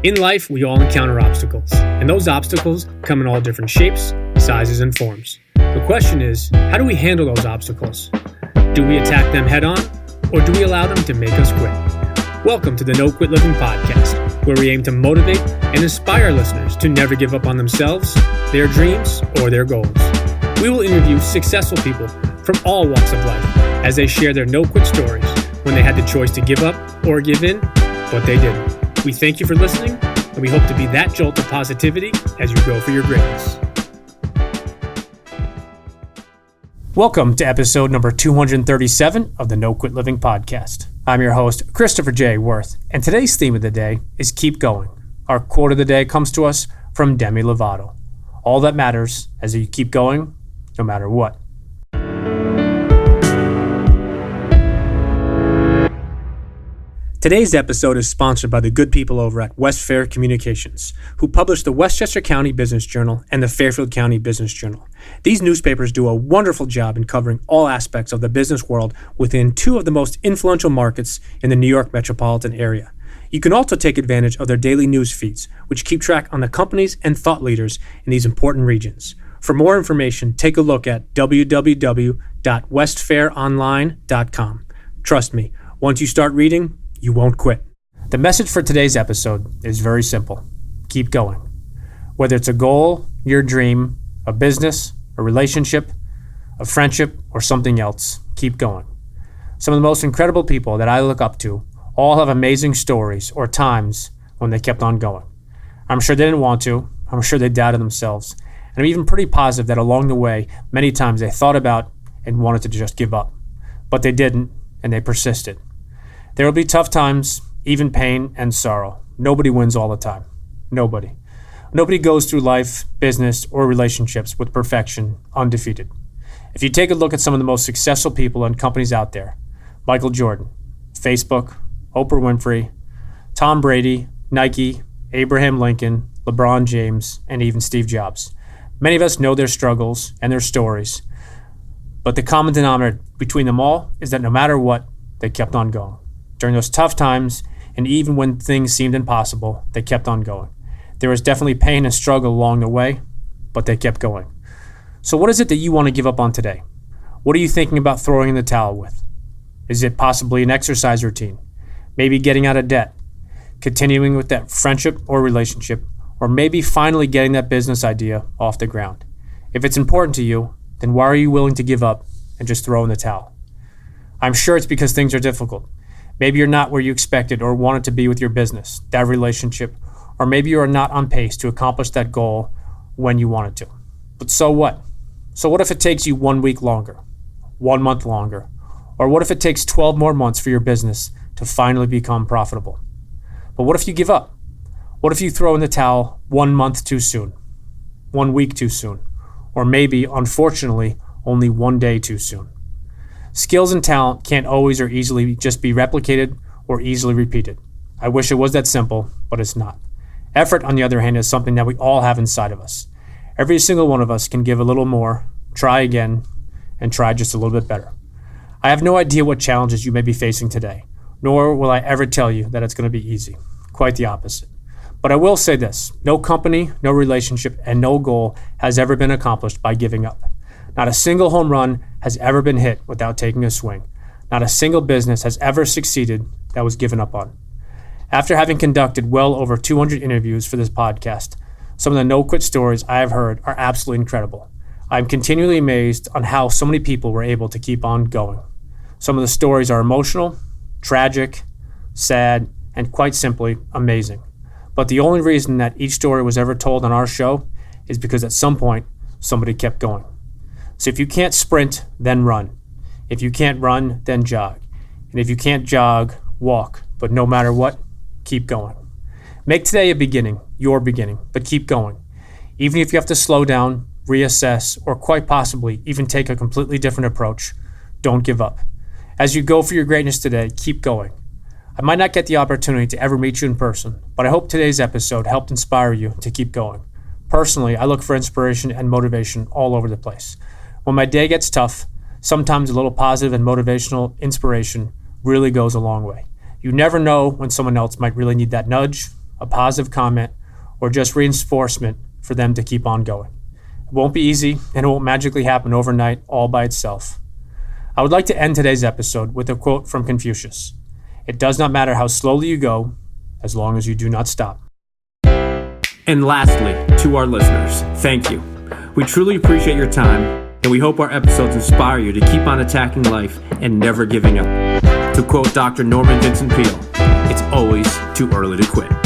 In life, we all encounter obstacles, and those obstacles come in all different shapes, sizes, and forms. The question is, how do we handle those obstacles? Do we attack them head on, or do we allow them to make us quit? Welcome to the No Quit Living podcast, where we aim to motivate and inspire listeners to never give up on themselves, their dreams, or their goals. We will interview successful people from all walks of life as they share their no-quit stories when they had the choice to give up or give in, but they didn't. We thank you for listening, and we hope to be that jolt of positivity as you go for your greatness. Welcome to episode number 237 of the No Quit Living podcast. I'm your host, Christopher J. Worth, and today's theme of the day is Keep Going. Our quote of the day comes to us from Demi Lovato. All that matters is that you keep going, no matter what. Today's episode is sponsored by the good people over at West Fair Communications, who publish the Westchester County Business Journal and the Fairfield County Business Journal. These newspapers do a wonderful job in covering all aspects of the business world within two of the most influential markets in the New York metropolitan area. You can also take advantage of their daily news feeds, which keep track on the companies and thought leaders in these important regions. For more information, take a look at www.westfaironline.com. Trust me, once you start reading, you won't quit. The message for today's episode is very simple. Keep going. Whether it's a goal, your dream, a business, a relationship, a friendship, or something else, keep going. Some of the most incredible people that I look up to all have amazing stories or times when they kept on going. I'm sure they didn't want to. I'm sure they doubted themselves. And I'm even pretty positive that along the way, many times they thought about and wanted to just give up. But they didn't, and they persisted. There will be tough times, even pain and sorrow. Nobody wins all the time. Nobody. Nobody goes through life, business, or relationships with perfection, undefeated. If you take a look at some of the most successful people and companies out there, Michael Jordan, Facebook, Oprah Winfrey, Tom Brady, Nike, Abraham Lincoln, LeBron James, and even Steve Jobs. Many of us know their struggles and their stories, but the common denominator between them all is that no matter what, they kept on going. During those tough times, and even when things seemed impossible, they kept on going. There was definitely pain and struggle along the way, but they kept going. So what is it that you want to give up on today? What are you thinking about throwing in the towel with? Is it possibly an exercise routine? Maybe getting out of debt? Continuing with that friendship or relationship? Or maybe finally getting that business idea off the ground? If it's important to you, then why are you willing to give up and just throw in the towel? I'm sure it's because things are difficult. Maybe you're not where you expected or wanted to be with your business, that relationship, or maybe you are not on pace to accomplish that goal when you wanted to. But so what? So what if it takes you 1 week longer, 1 month longer, or what if it takes 12 more months for your business to finally become profitable? But what if you give up? What if you throw in the towel 1 month too soon, 1 week too soon, or maybe, unfortunately, only 1 day too soon? Skills and talent can't always or easily just be replicated or easily repeated. I wish it was that simple, but it's not. Effort, on the other hand, is something that we all have inside of us. Every single one of us can give a little more, try again, and try just a little bit better. I have no idea what challenges you may be facing today, nor will I ever tell you that it's going to be easy. Quite the opposite. But I will say this, no company, no relationship, and no goal has ever been accomplished by giving up. Not a single home run has ever been hit without taking a swing. Not a single business has ever succeeded that was given up on. After having conducted well over 200 interviews for this podcast, some of the no-quit stories I have heard are absolutely incredible. I am continually amazed on how so many people were able to keep on going. Some of the stories are emotional, tragic, sad, and quite simply amazing. But the only reason that each story was ever told on our show is because at some point, somebody kept going. So if you can't sprint, then run. If you can't run, then jog. And if you can't jog, walk. But no matter what, keep going. Make today a beginning, your beginning, but keep going. Even if you have to slow down, reassess, or quite possibly even take a completely different approach, don't give up. As you go for your greatness today, keep going. I might not get the opportunity to ever meet you in person, but I hope today's episode helped inspire you to keep going. Personally, I look for inspiration and motivation all over the place. When my day gets tough, sometimes a little positive and motivational inspiration really goes a long way. You never know when someone else might really need that nudge, a positive comment, or just reinforcement for them to keep on going. It won't be easy, and it won't magically happen overnight all by itself. I would like to end today's episode with a quote from Confucius. It does not matter how slowly you go, as long as you do not stop. And lastly, to our listeners, thank you. We truly appreciate your time, and we hope our episodes inspire you to keep on attacking life and never giving up. To quote Dr. Norman Vincent Peale, it's always too early to quit.